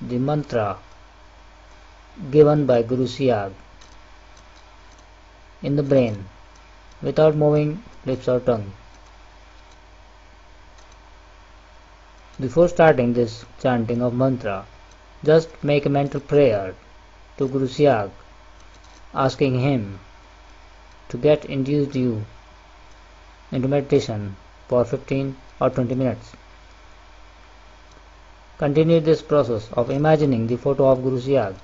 the mantra given by Guru Siag in the brain without moving lips or tongue. Before starting this chanting of mantra, just make a mental prayer to Guru Siag, asking him to get induced you into meditation for 15 or 20 minutes. Continue this process of imagining the photo of Guru Siag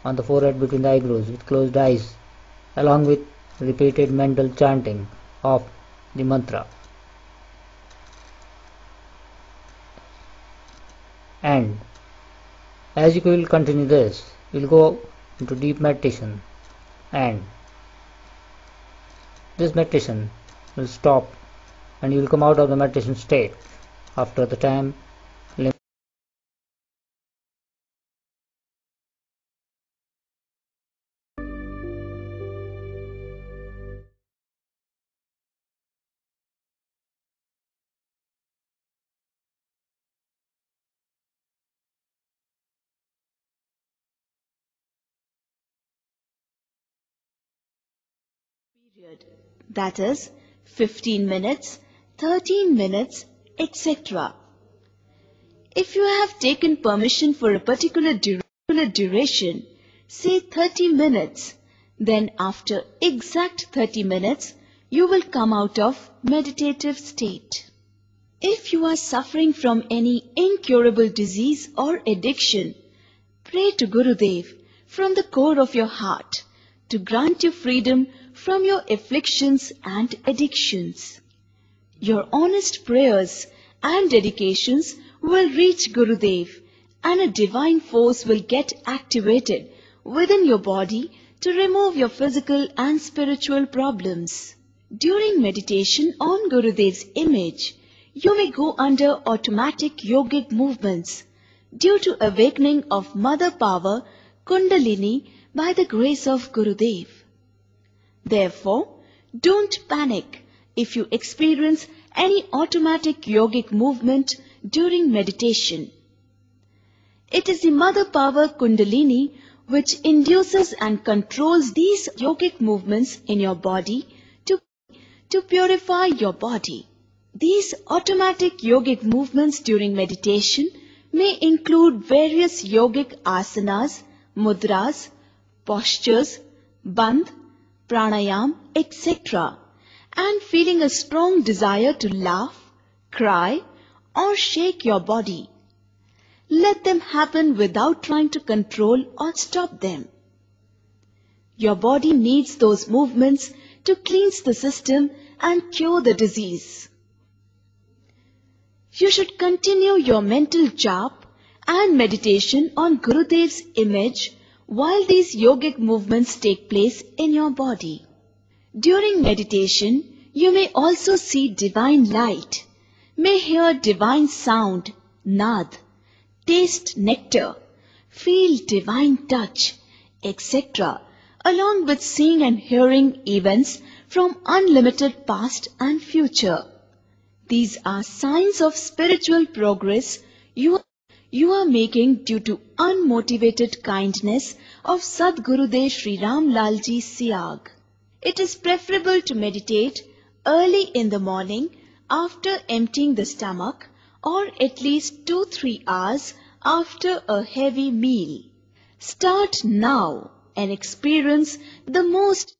on the forehead between the eyebrows with closed eyes, along with repeated mental chanting of the mantra. And as you will continue this, you will go into deep meditation, and this meditation will stop and you will come out of the meditation state after the time limit. Period. That is 15 minutes, 13 minutes, etc. If you have taken permission for a particular duration, say 30 minutes, then after exact 30 minutes, you will come out of meditative state. If you are suffering from any incurable disease or addiction, pray to Gurudev from the core of your heart to grant you freedom from your afflictions and addictions. Your honest prayers and dedications will reach Gurudev, and a divine force will get activated within your body to remove your physical and spiritual problems. During meditation on Gurudev's image, you may go under automatic yogic movements due to awakening of mother power Kundalini by the grace of Gurudev. Therefore, don't panic if you experience any automatic yogic movement during meditation. It is the mother power Kundalini which induces and controls these yogic movements in your body to purify your body. These automatic yogic movements during meditation may include various yogic asanas, mudras, postures, bandh, pranayam, etc. and feeling a strong desire to laugh, cry or shake your body. Let them happen without trying to control or stop them. Your body needs those movements to cleanse the system and cure the disease. You should continue your mental jap and meditation on Gurudev's image while these yogic movements take place in your body. During meditation, you may also see divine light, may hear divine sound, nad, taste nectar, feel divine touch, etc., along with seeing and hearing events from unlimited past and future. These are signs of spiritual progress you are making due to unmotivated kindness of Sadgurudev Sri Ram Lal Ji Siag. It is preferable to meditate early in the morning after emptying the stomach or at least 2-3 hours after a heavy meal. Start now and experience the most